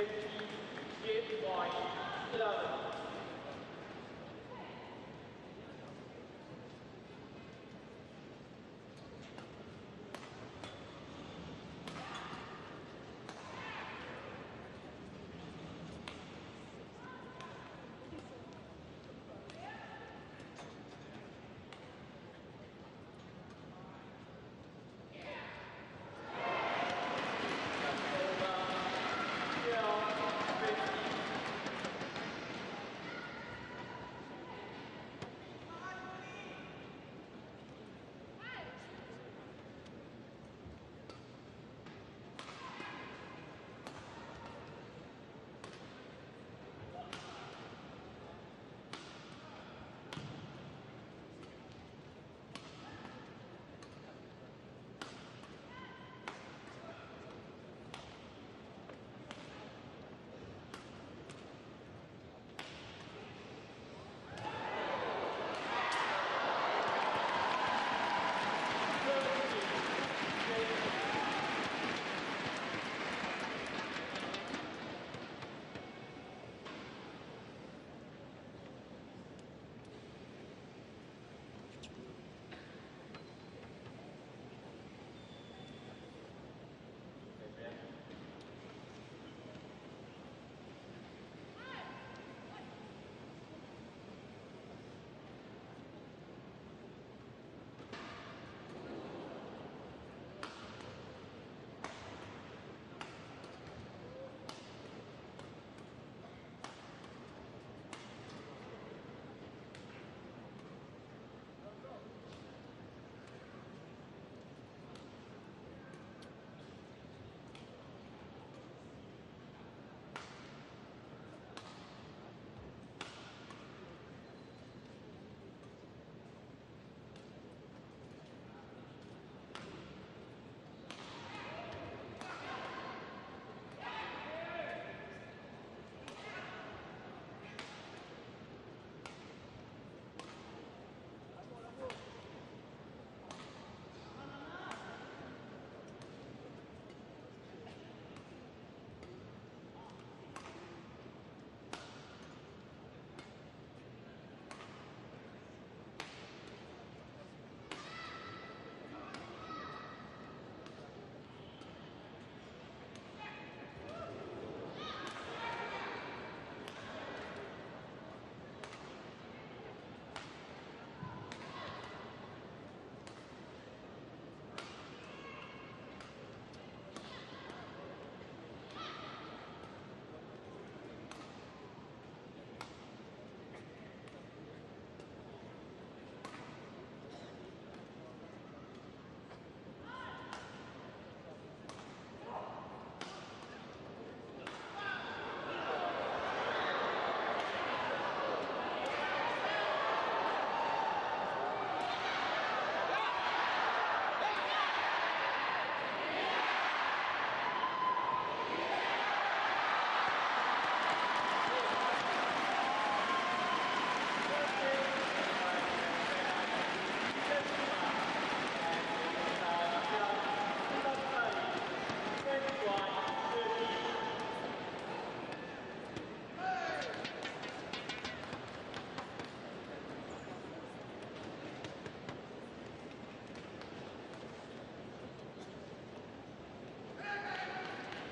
Game point 11.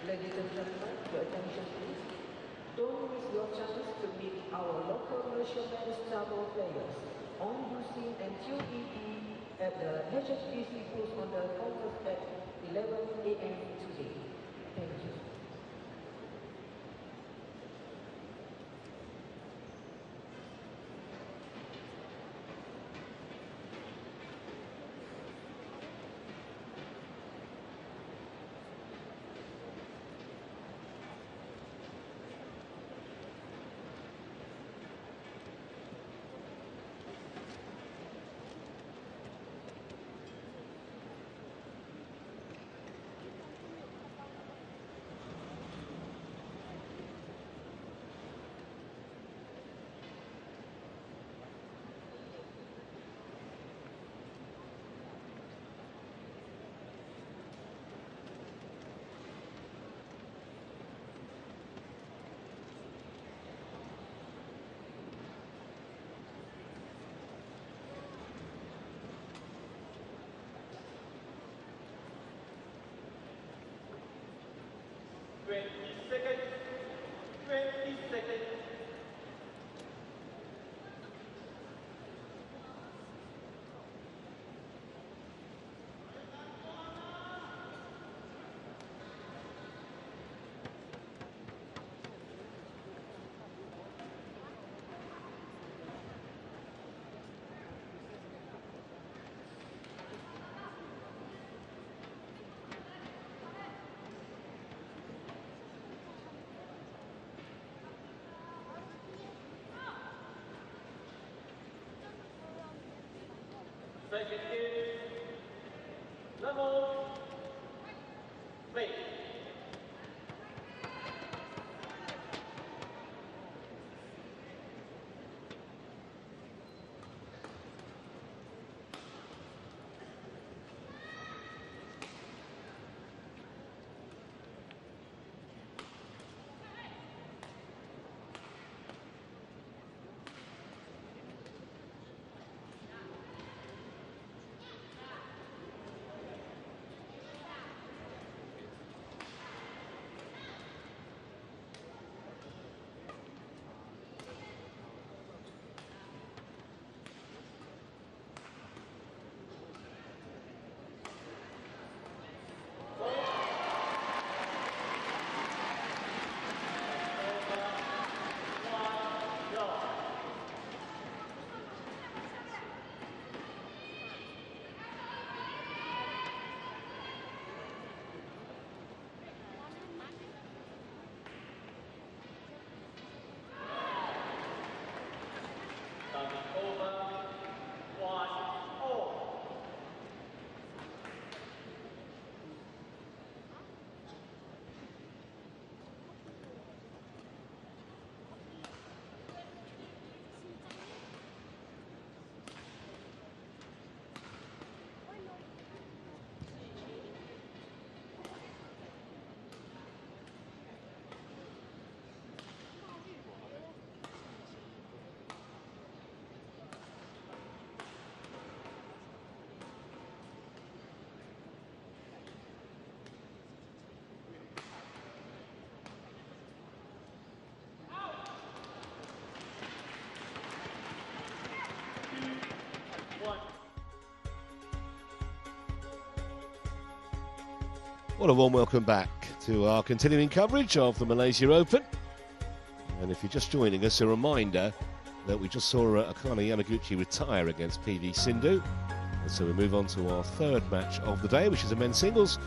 Ladies and gentlemen, your attention please. Don't miss your chance to meet our local Malaysian men's double players on UC and QED at the HSBC booth on the campus at 11 a.m. today. Thank you. 20 seconds. 20 seconds. Second game, level, play. Well, a warm welcome back to our continuing coverage of the Malaysia Open. And if you're just joining us, a reminder that we just saw Akane Yamaguchi retire against PV Sindhu. And so we move on to our third match of the day, which is a men's singles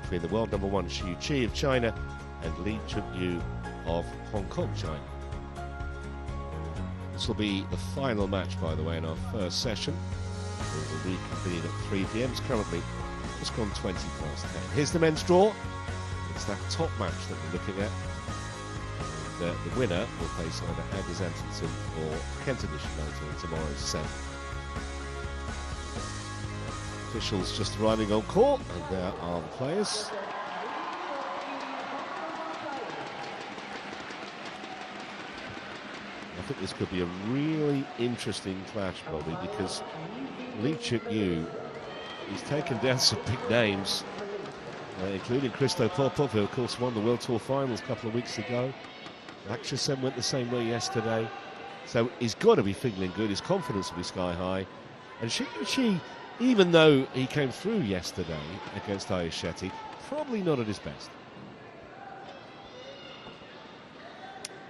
between the world number one Shi Yu Qi of China and Lee Cheuk Yiu of Hong Kong, China. This will be the final match, by the way, in our first session. It will reconvene at 3 p.m. It's currently just gone 20 past 10. Here's the men's draw. It's that top match that we're looking at. And, the winner will face either Anders Antonsen or Kenta Nishimoto in tomorrow's set. Officials just arriving on court, and there are the players. I think this could be a really interesting clash, Bobby, because Lee Cheuk Yiu, he's taken down some big names, including Christo Popov, who of course won the World Tour Finals a couple of weeks ago. Lakshya Sen went the same way yesterday. So he's got to be feeling good. His confidence will be sky high. And Shi Yu Qi, even though he came through yesterday against Ayush Shetty, probably not at his best.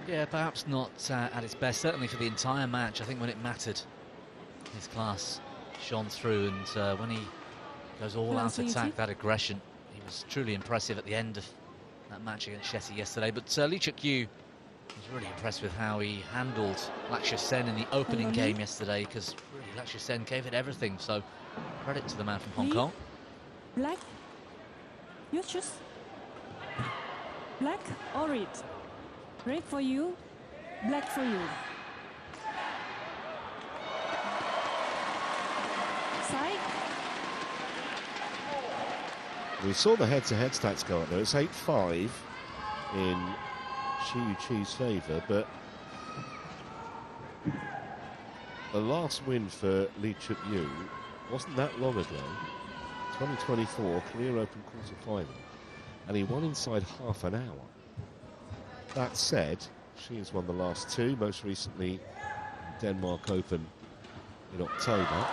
Yeah, perhaps not at its best, certainly for the entire match. I think when it mattered, his class shone through, and when he goes all-out attack, that aggression, he was truly impressive at the end of that match against Shetty yesterday. But Lee Cheuk Yiu was really impressed with how he handled Lakshya Sen in the opening game yesterday, because really Lakshya Sen gave it everything, so credit to the man from Hong Kong. Black, you choose. Black or red? Red for you, black for you. Side. We saw the head-to-head stats go up there. It's 8-5 in Shi Yu Qi's favour, but the last win for Lee Cheuk Yiu wasn't that long ago. 2024 Korea Open quarter-final, and he won inside half an hour. That said, she has won the last two, most recently Denmark Open in October.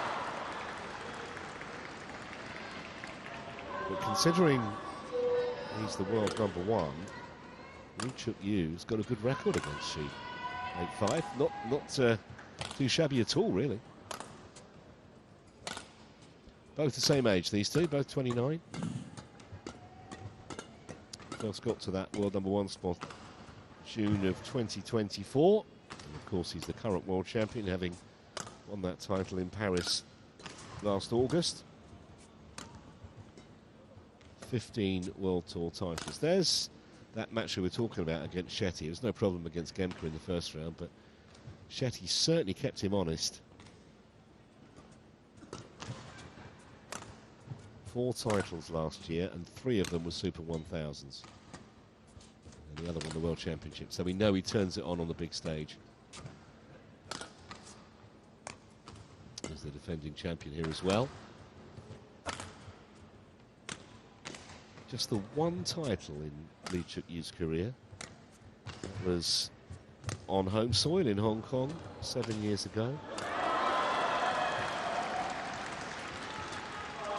But considering he's the world #1, Lee Cheuk Yiu has got a good record against Shi. 8-5, not too shabby at all, really. Both the same age, these two, both 29. First got to that world #1 spot June of 2024. And of course, he's the current world champion, having won that title in Paris last August. 15 World Tour titles. There's that match we were talking about against Shetty. It was no problem against Gemka in the first round, but Shetty certainly kept him honest. 4 titles last year, and 3 of them were Super 1000s. And the other one, the World Championship. So we know he turns it on the big stage. He's the defending champion here as well. Just the one title in Lee Cheuk Yiu's career was on home soil in Hong Kong 7 years ago.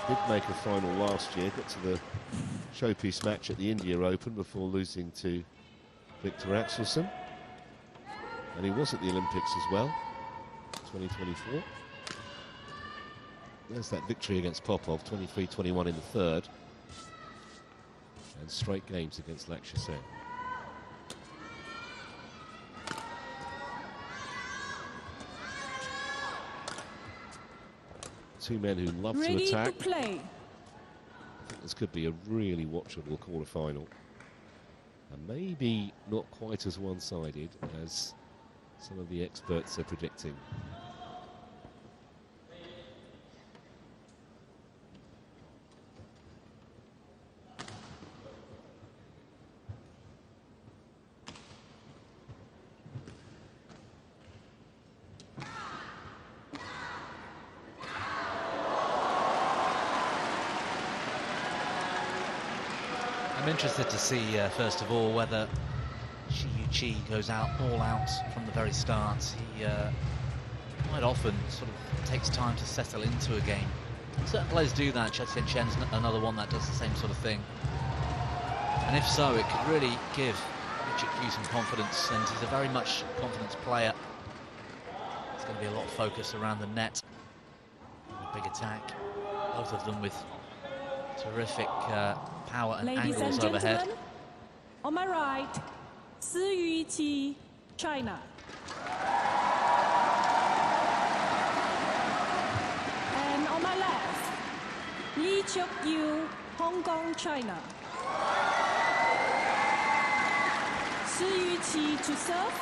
Did make a final last year, got to the showpiece match at the India Open before losing to Victor Axelsen. And he was at the Olympics as well, 2024. There's that victory against Popov, 23-21 in the third. And straight games against Lakshya Sen. Two men who love to attack. To play. I think this could be a really watchable quarter-final. And maybe not quite as one-sided as some of the experts are predicting. I'm interested to see, first of all, whether Shi Yu Qi goes all out from the very start. He quite often sort of takes time to settle into a game. Certain players do that. CHN's another one that does the same sort of thing. And if so, it could really give Lee Cheuk Yiu some confidence, and he's a very much confidence player. There's going to be a lot of focus around the net. A big attack, both of them with terrific power and Ladies angles and overhead. gentlemen, on my right, Shi Yu Qi, China. And on my left, Lee Cheuk Yiu, Hong Kong, China. Shi Yu Qi to serve,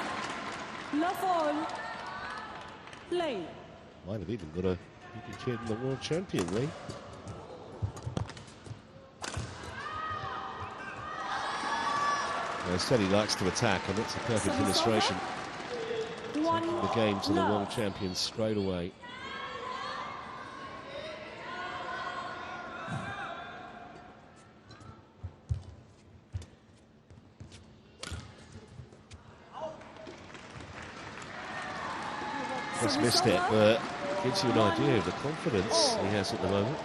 love all, play. Might have even got a kid in the world champion, Lee. Instead he likes to attack, and it's a perfect illustration. Taking the game to the world champions straight away. Just missed it, but gives you an idea of the confidence he has at the moment.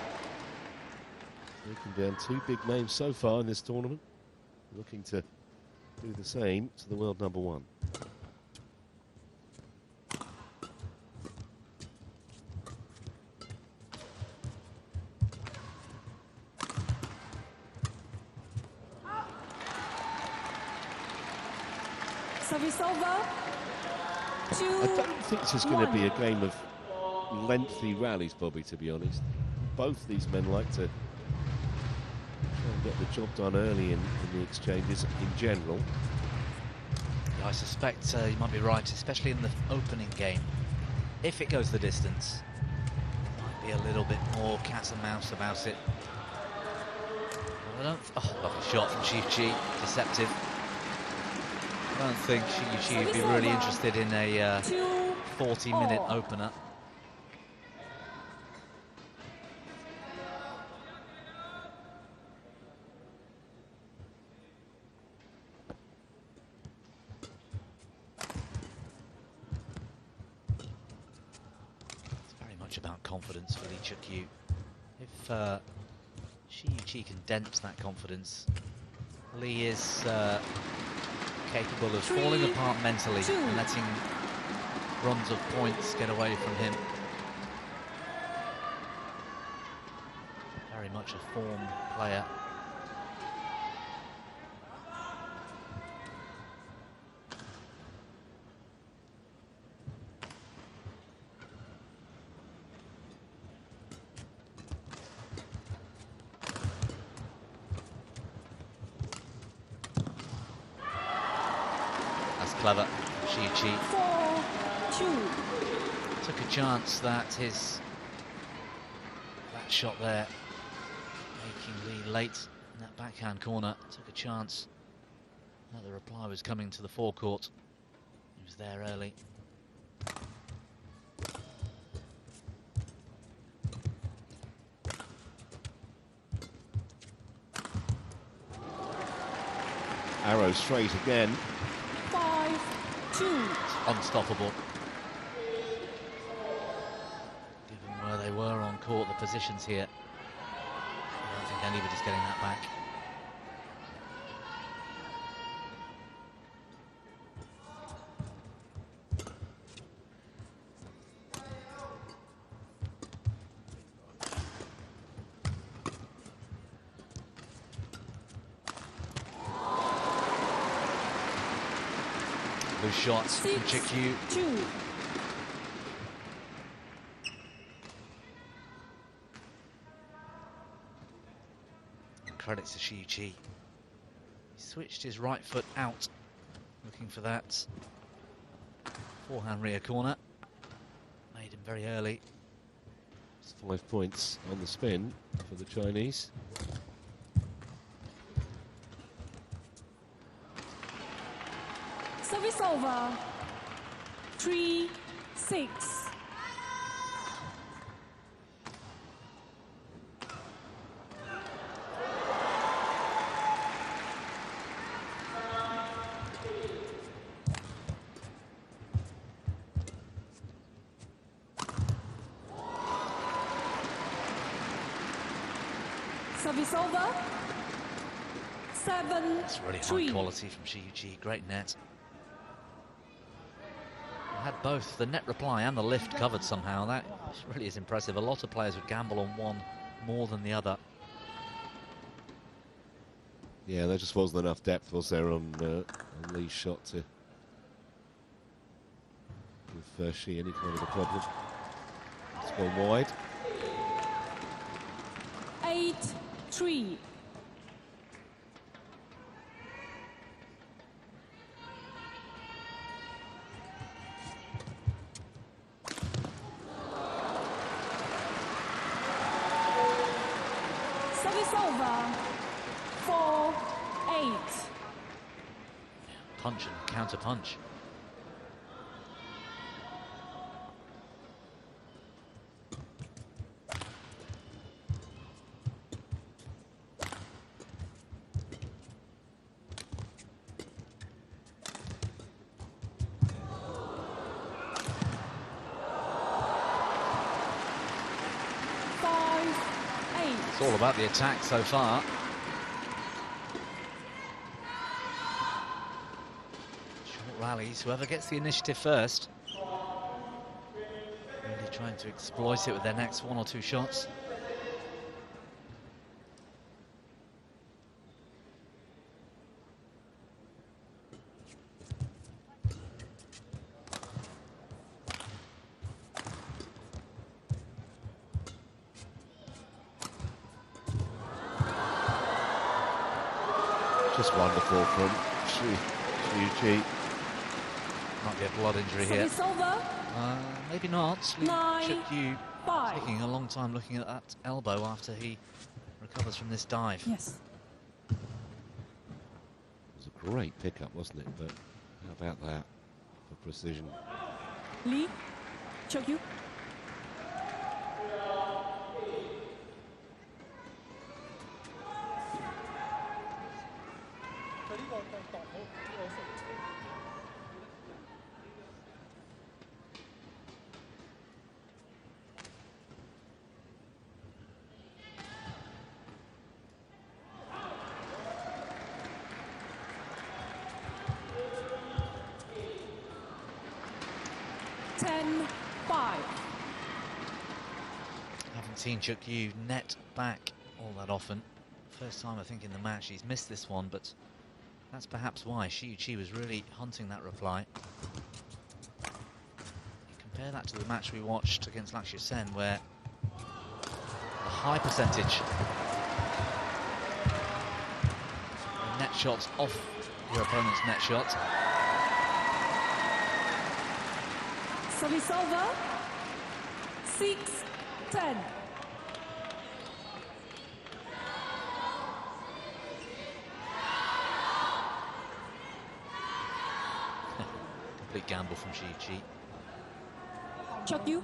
Taking down 2 big names so far in this tournament. Looking to do the same to the world #1. Service over. I don't think this is going to be a game of lengthy rallies, Bobby, to be honest. Both these men like to try and get the job done early in the exchanges in general. Yeah, I suspect you might be right, especially in the opening game. If it goes the distance, there might be a little bit more cat and mouse about it. But I don't. Oh, lovely shot from Shi Yu Qi, deceptive. I don't think Shi Yu Qi would be really interested in a 40-minute opener. much about confidence for Lee Cheuk Yiu. If Shi Yu Qi can dent that confidence, Lee is capable of falling apart mentally and letting runs of points get away from him. Very much a form player. Clever, Shi Yu Qi. 4-2. Took a chance that that shot there, making Lee late in that backhand corner. Took a chance that the reply was coming to the forecourt. He was there early. Arrow straight again. 5-2. Unstoppable. Given where they were on court, the positions here, I don't think anybody's getting that back. Loose shots from Cheuk Yiu. 2. And credits to Shi Yu Qi. He switched his right foot out, looking for that forehand rear corner. Made him very early. It's 5 points on the spin for the Chinese. Service over. 3-6. Service over. 7-3. It's really high quality from Shi Yu Qi. Great net. Had both the net reply and the lift covered somehow. That really is impressive. A lot of players would gamble on one more than the other. Yeah, there just wasn't enough depth, was there, on Lee's shot to give Shi any kind of a problem. It's gone wide. 8-3. Service over. 4-8. Punch and counter punch. It's all about the attack so far. Short rallies, whoever gets the initiative first. Really trying to exploit it with their next 1 or 2 shots. Just wonderful from Shi Yu Qi. Might be a blood injury here. Service over. Maybe not. Lee 9-5. Cheuk Yiu taking a long time looking at that elbow after he recovers from this dive. Yes. It was a great pickup, wasn't it? But how about that for precision? Lee Cheuk Yiu. 10-5. Haven't seen Cheuk Yiu net back all that often. First time I think in the match he's missed this one, but that's perhaps why Shi Yu Qi was really hunting that reply. You compare that to the match we watched against Axiata, where a high percentage of net shots off your opponent's net shot. Service over. 6-10. Complete gamble from Shi Yu Qi. Cheuk Yiu.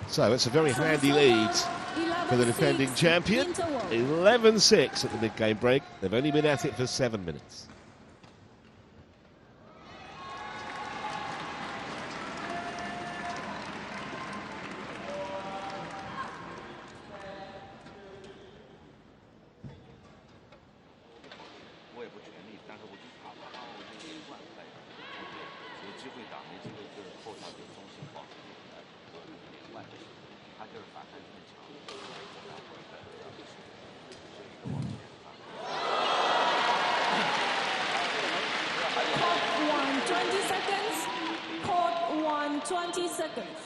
So it's a very handy lead for the defending champion. 11-6 at the mid-game break. They've only been at it for 7 minutes. Court 1, 20 seconds. Court 1, 20 seconds.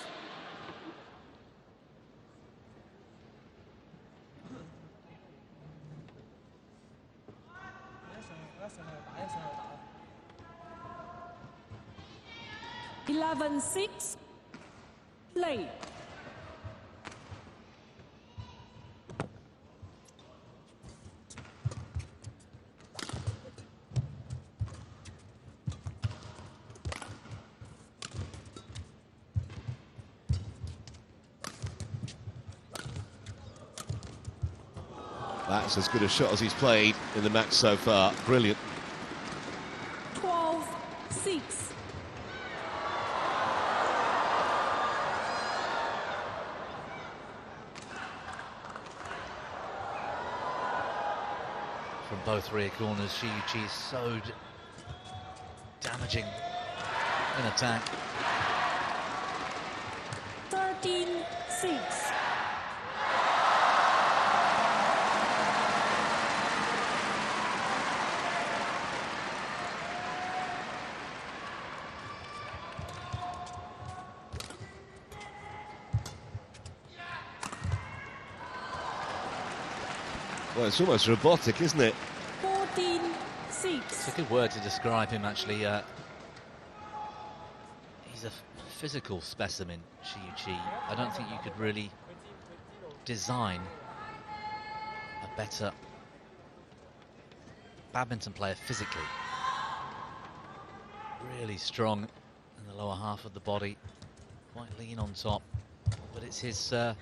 Eleven 6. Play. That's as good a shot as he's played in the match so far. Brilliant. 12-6. From both rear corners, Shi Yu Qi is so damaging in attack. 13-6. Well, it's almost robotic, isn't it? 14-6. It's a good word to describe him, actually. He's a physical specimen, Shi Yu Qi. I don't think you could really design a better badminton player physically. Really strong in the lower half of the body, quite lean on top. But it's his, not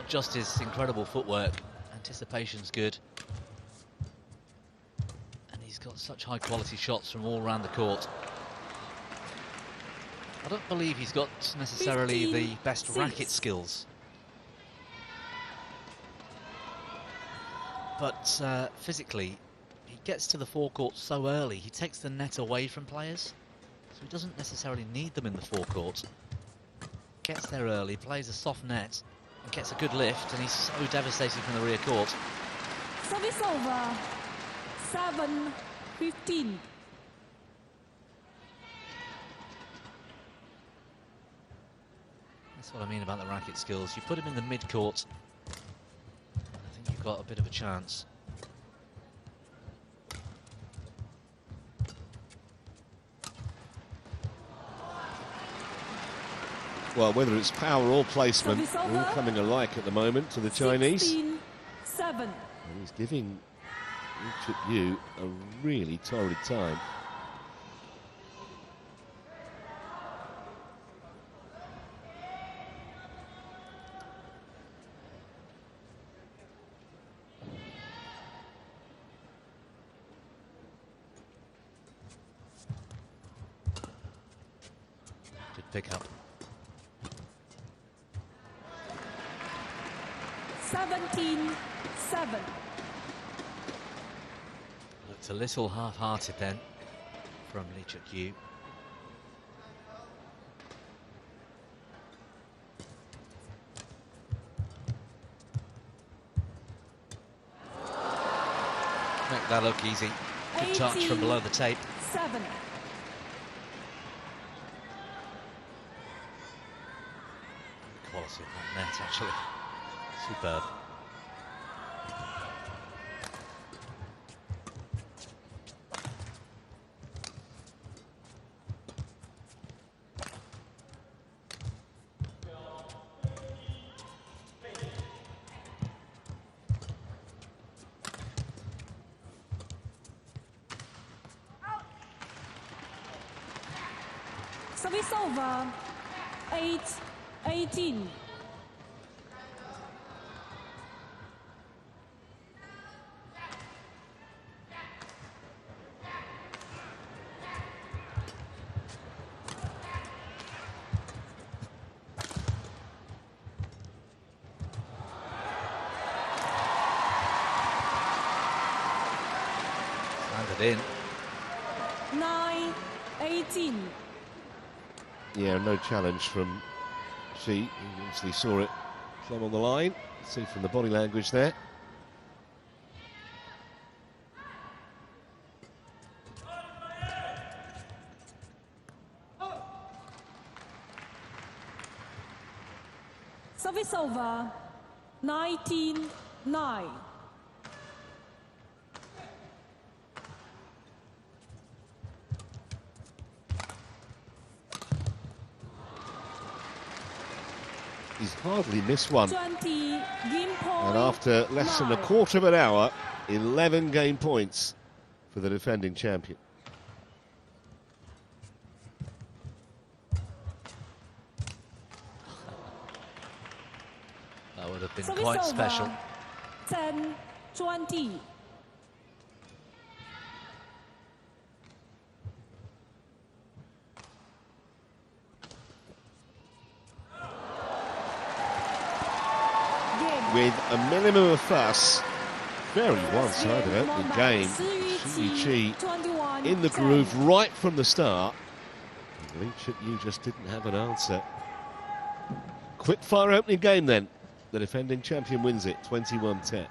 just his incredible footwork, anticipation's good. And he's got such high quality shots from all around the court. I don't believe he's got necessarily the best racket skills. But physically, he gets to the forecourt so early, he takes the net away from players. So he doesn't necessarily need them in the forecourt. Gets there early, plays a soft net, and gets a good lift, and he's so devastating from the rear court. Service over. 7-15. That's what I mean about the racket skills. You put him in the mid-court, I think you've got a bit of a chance. Well, whether it's power or placement, they're all coming alike at the moment to the Chinese. 16-7. And he's giving Lee Cheuk Yiu a really torrid time. pick up. 17-7. Looked a little half-hearted then from Lee Cheuk Yiu. Make that look easy. Good touch from below the tape. 7. Quality of that net, actually. Superb. Service over. 8-18. Landed in. 9-18. Yeah, no challenge from Shi. He obviously saw it plumb on the line. See from the body language there. Service over. 19-9. He's hardly missed one. 20 game point. And after less than a quarter of an hour, 11 game points for the defending champion. That would have been Service quite over. special. 10-20. With a minimum of fuss, very one-sided opening game. Shi Yu Qi in the groove right from the start. And Lee Cheuk Yiu just didn't have an answer. Quick fire opening game then. The defending champion wins it, 21-10.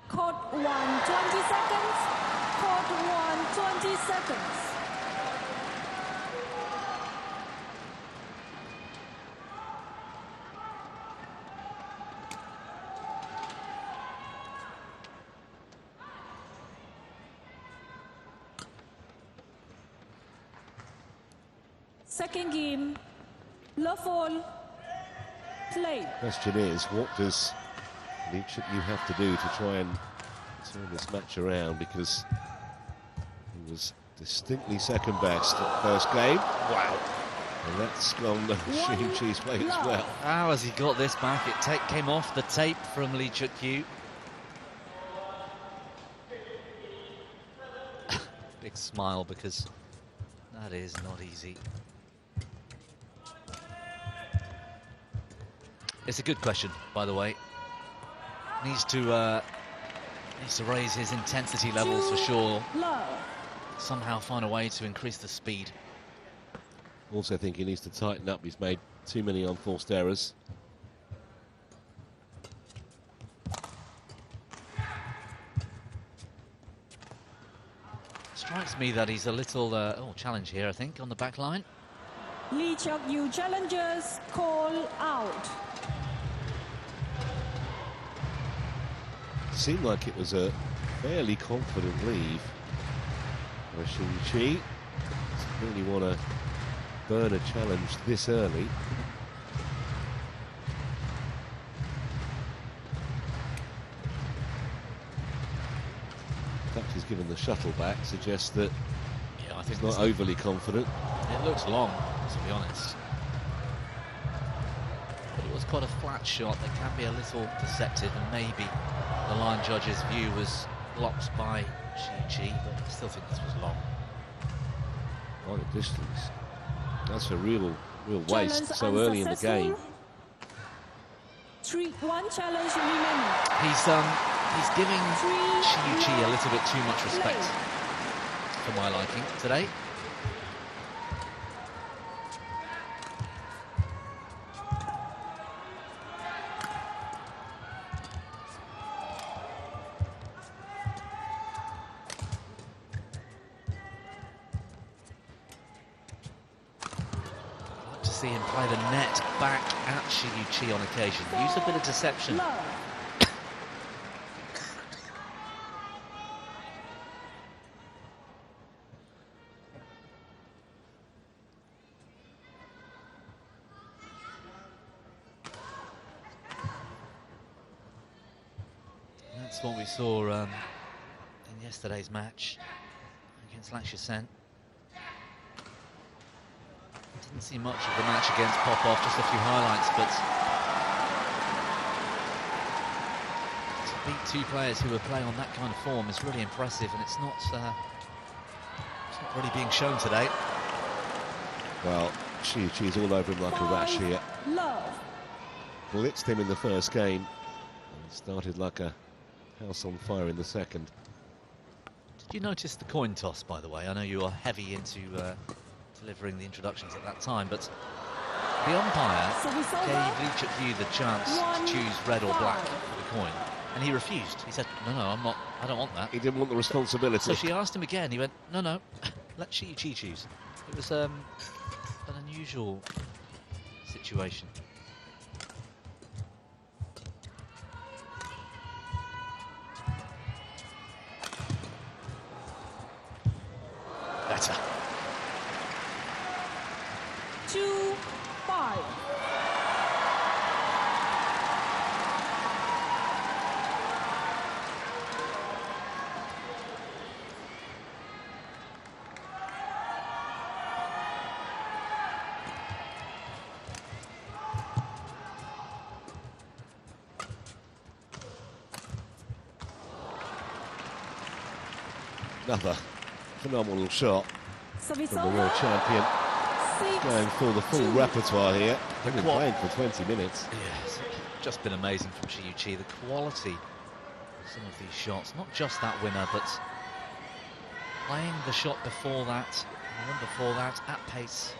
Court 1, 20 seconds. Court 1, 20 seconds. Second game, love all, play. Question is, what does Lee Cheuk Yiu have to do to try and turn this match around, because he was distinctly second best at first game. Wow. And that's gone Shi Yu Qi's way as well. How has he got this back? It came off the tape from Lee Cheuk Yiu. Big smile because that is not easy. It's a good question, by the way. Needs to raise his intensity levels for sure. Somehow find a way to increase the speed. Also think he needs to tighten up. He's made too many unforced errors. Strikes me that he's a little challenge here, I think, on the back line. Lee Cheuk Yiu challenges call out. Seemed like it was a fairly confident leave for Shi Yu Qi. Doesn't really want to burn a challenge this early. The fact he's given the shuttle back suggests that I think he's not overly confident. It looks long, to be honest. But it was quite a flat shot that can be a little deceptive, and maybe the line judge's view was blocked by Shi Yu Qi, but I still think this was long. Quite a distance. That's a real waste so early in the game. 1 challenge remaining. He's giving Shi Yu Qi a little bit too much respect for my liking today. See him play the net back at Shi Yu Qi on occasion. Use a bit of deception. That's what we saw in yesterday's match against HSBC. Didn't see much of the match against Popov, just a few highlights, but to beat two players who are playing on that kind of form is really impressive, and it's not really being shown today. Well, Shi Yu Qi's all over him like a rash here. Blitzed him in the first game and started like a house on fire in the second. Did you notice the coin toss, by the way? I know you are heavy into delivering the introductions at that time, but the umpire gave Lee Cheuk Yiu the chance to choose red or black for the coin, and he refused. He said, no, I don't want that. He didn't want the responsibility. So she asked him again. He went, no, let Shi Yu Qi choose. It was an unusual situation. Better. 2-5. Another phenomenal shot Service from the world champion. Going for the full repertoire here. They've been playing for 20 minutes. Yes, just been amazing from Shi Yu Qi. The quality of some of these shots, not just that winner, but playing the shot before that, and the one before that, at pace,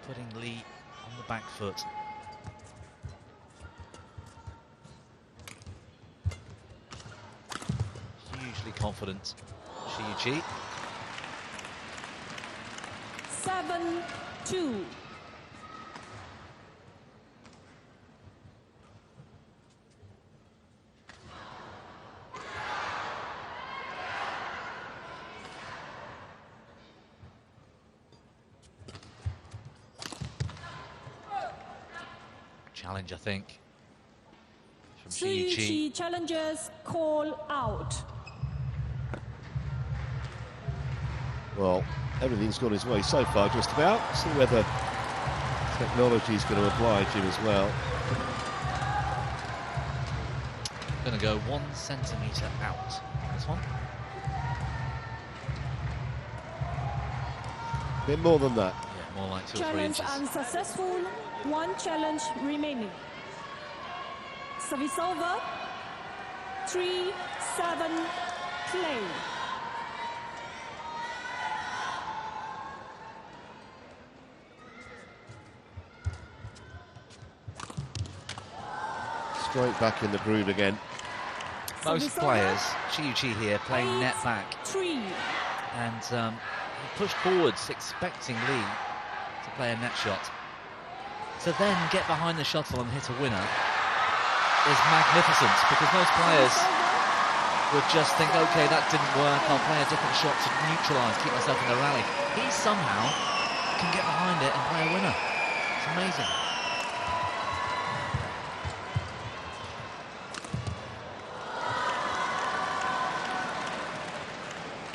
putting Lee on the back foot. Hugely confident, Shi Yu Qi. 7-2. Challenge, I think, from Shi Shi Yu Yu Qi. Qi challenges call out. Well, everything's gone his way so far, just about. See whether technology is going to oblige him as well. Going to go 1 centimetre out. This one. A bit more than that. Yeah, more like 2 or 3 Challenge inches. unsuccessful. 1 challenge remaining. Service over. 3-7 play. Straight back in the groove again. Most players, Shi Yu Qi here, playing net back. 3. And he pushed forwards, expecting Lee to play a net shot. To then get behind the shuttle and hit a winner is magnificent, because most players would just think, okay, that didn't work, I'll play a different shot to neutralise, keep myself in the rally. He somehow can get behind it and play a winner. It's amazing.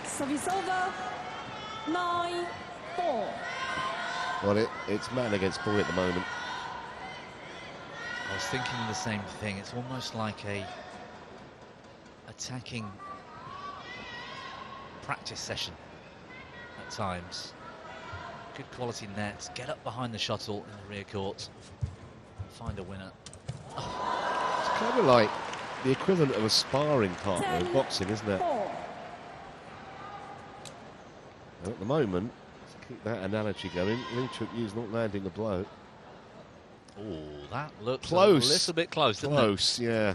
Service over. 9-4. Well, it's man against boy at the moment. I was thinking the same thing. It's almost like a attacking practice session at times. Good quality nets, get up behind the shuttle in the rear court, find a winner. It's kind of like the equivalent of a sparring partner in boxing, isn't it? At the moment, to keep that analogy going, Lee Cheuk Yiu's not landing a blow. Oh, that looks close. A little bit close, didn't Close, yeah.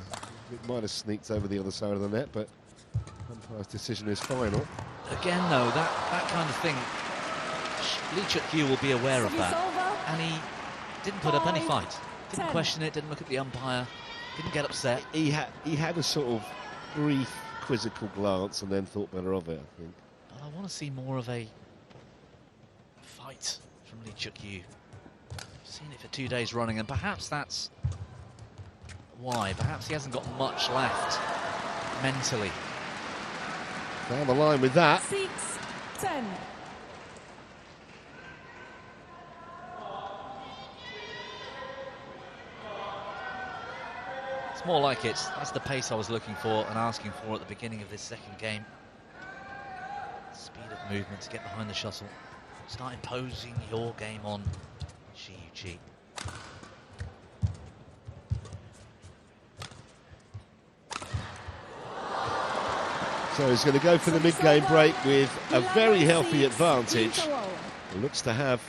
It might have sneaked over the other side of the net, but umpire's decision is final. it? Again, though, that kind of thing, Lee Cheuk Yiu will be aware of that. And he didn't put up any fight. Didn't question it, didn't look at the umpire, didn't get upset. He had a sort of brief, quizzical glance and then thought better of it, I think. But I want to see more of a fight from Lee Cheuk Yiu. Seen it for 2 days running, and perhaps that's why. Perhaps he hasn't got much left mentally. Down the line with that. 6-10. It's more like it. That's the pace I was looking for and asking for at the beginning of this second game. Speed of movement to get behind the shuttle. Start imposing your game on Shi Yu Qi. So he's going to go for the mid-game break with a very healthy advantage. He looks to have,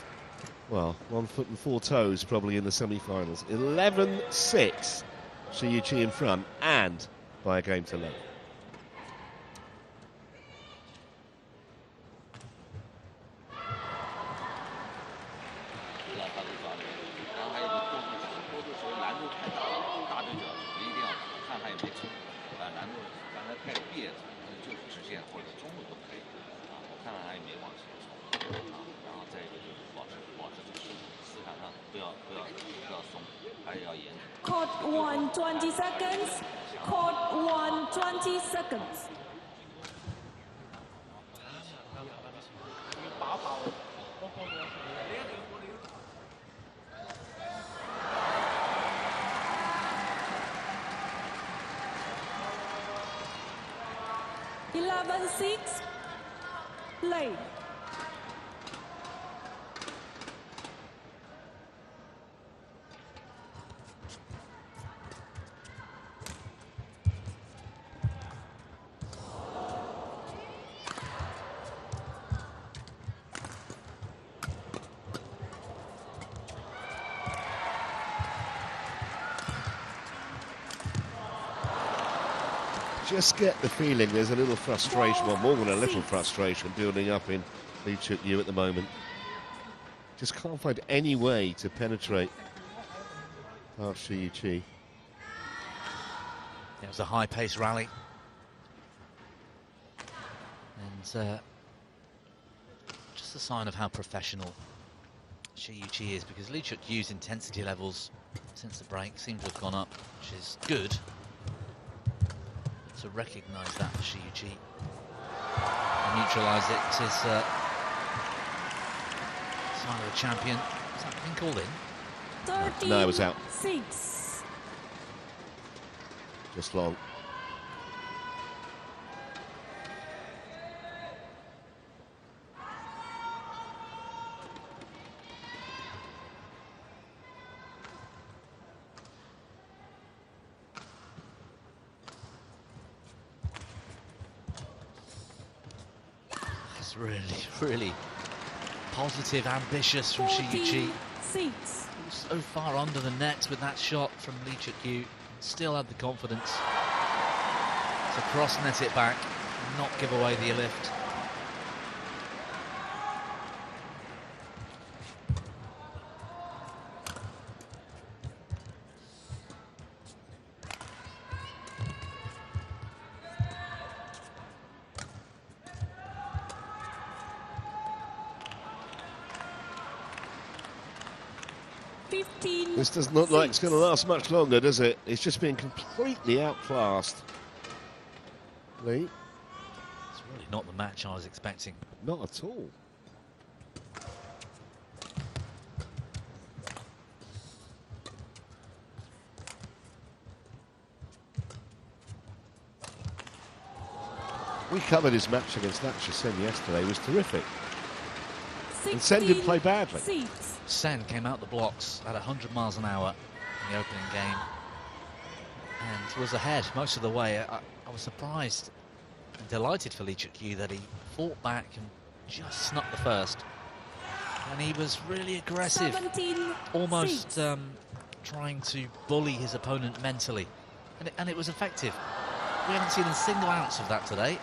well, 1 foot and 4 toes probably in the semi-finals. 11-6, Shi Yu Qi in front, and by a game to love. Court 1, 20 seconds. Court 1, 20 seconds. Eleven, 6. Play. Just get the feeling there's a little frustration, well, more than a little frustration building up in Lee Cheuk Yiu at the moment. Just can't find any way to penetrate past Shi Yu Qi. It was a high-paced rally. And just a sign of how professional Shi Yu Qi is, because Lee Cheuk Yiu's intensity levels since the break seem to have gone up, which is good. To recognise that for Shi Yu Qi and neutralise it is final of the champion. Has that been called in? 13, No, it was out. 6. Just long. That's really positive, ambitious from Shi Yu Qi. 6. So far under the net with that shot from Lee Cheuk Yiu. Still had the confidence to cross-net it back, not give away the lift. This doesn't look like it's going to last much longer, does it? It's just been completely outclassed. Lee? It's really not the match I was expecting. Not at all. We covered his match against Sen yesterday. It was terrific. 16, And Sen didn't play badly. 6. Sen came out the blocks at 100 miles an hour in the opening game and was ahead most of the way. I was surprised and delighted for Lee Cheuk Yiu that he fought back and just snuck the first. And he was really aggressive, 17, almost 6. trying to bully his opponent mentally. And it was effective. We haven't seen a single ounce of that today.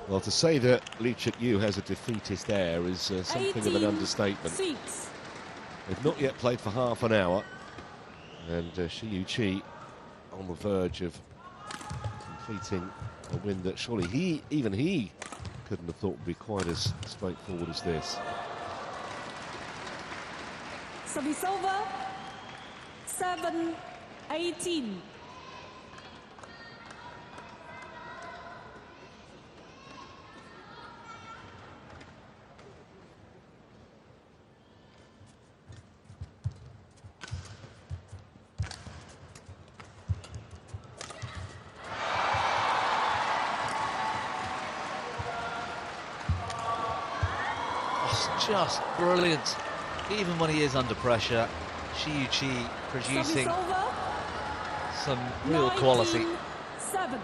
Well, to say that Lee Cheuk Yiu has a defeatist air is something of an 18, understatement. 6. They've not yet played for half an hour, and Shi Yu Qi on the verge of completing a win that surely even he couldn't have thought would be quite as straightforward as this. Service over. 7-18. Just brilliant. Even when he is under pressure, Shi Yu Qi producing some real quality. 7.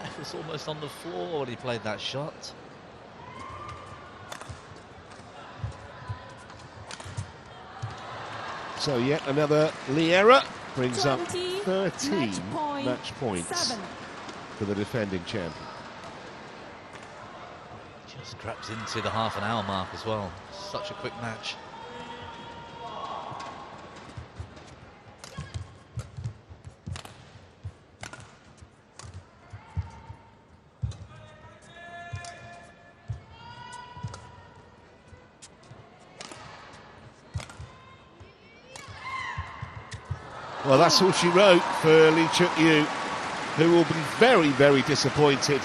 He was almost on the floor when he played that shot. So yet another Lee error brings up 20, 13 match points 7. for the defending champion. Just crept into the half-an-hour mark as well. Such a quick match. Well, that's all she wrote for Lee Cheuk Yiu, who will be very, very disappointed.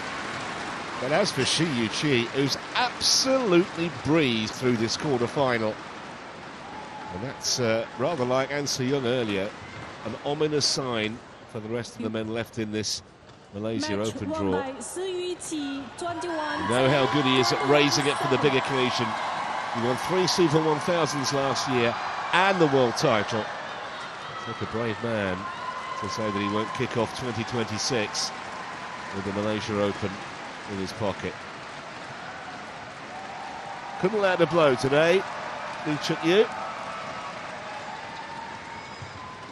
But as for Shi Yu Qi, who's absolutely breezed through this quarter-final, and that's rather like An Se-young earlier, an ominous sign for the rest of the men left in this Malaysia Match Open won draw. by Shi Yu Qi, 21. You know how good he is at raising it for the big occasion. He won 3 Super 1000s last year and the world title. It's like a brave man to say that he won't kick off 2026 with the Malaysia Open in his pocket. Couldn't land a blow today, Lee Cheuk Yiu.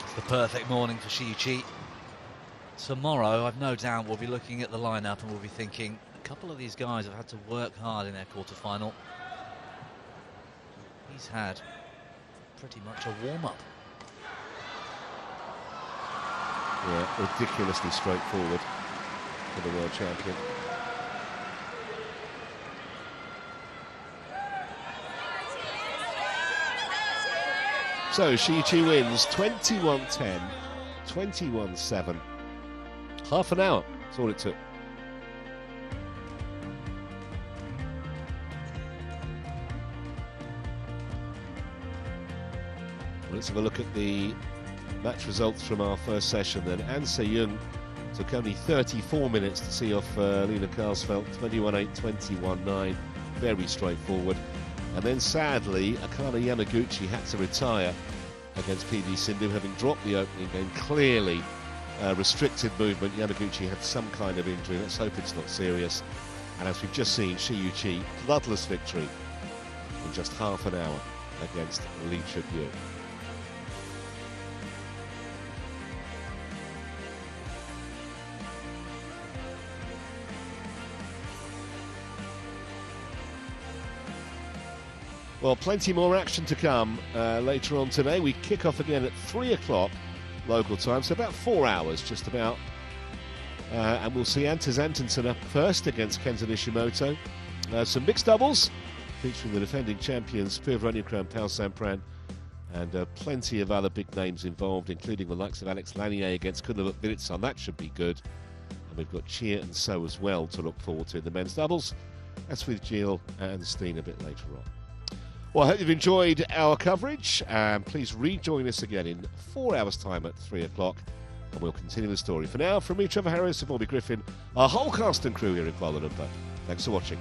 It's the perfect morning for Shi Yu Qi. Tomorrow, I've no doubt we'll be looking at the lineup and we'll be thinking a couple of these guys have had to work hard in their quarter-final. He's had pretty much a warm-up. Yeah, ridiculously straightforward for the world champion. So Shi Yu Qi wins 21-10, 21-7. Half an hour That's all it took. Well, let's have a look at the match results from our first session then. An Se-young took only 34 minutes to see off Lena Karlsfeldt, 21-8, 21-9. Very straightforward. And then sadly, Akane Yamaguchi had to retire against PV Sindhu, having dropped the opening game. Clearly restricted movement. Yamaguchi had some kind of injury. Let's hope it's not serious. And as we've just seen, Shi Yu Qi, bloodless victory in just half an hour against Lee Cheuk Yiu. Well, plenty more action to come later on today. We kick off again at 3 o'clock local time, so about 4 hours, just about. And we'll see Antas Antonsen up first against Kenta Nishimoto. Some mixed doubles featuring the defending champions Purvranukram Pal Sampran, and plenty of other big names involved, including the likes of Alex Lanier against Kunal Vilitsan. That should be good. And we've got Chia and So as well to look forward to in the men's doubles. That's with Jill and Steen a bit later on. Well, I hope you've enjoyed our coverage, and please rejoin us again in 4 hours' time at 3 o'clock, and we'll continue the story. For now, from me, Trevor Harris, and Bobby Griffin, our whole cast and crew here in Kuala Lumpur, thanks for watching.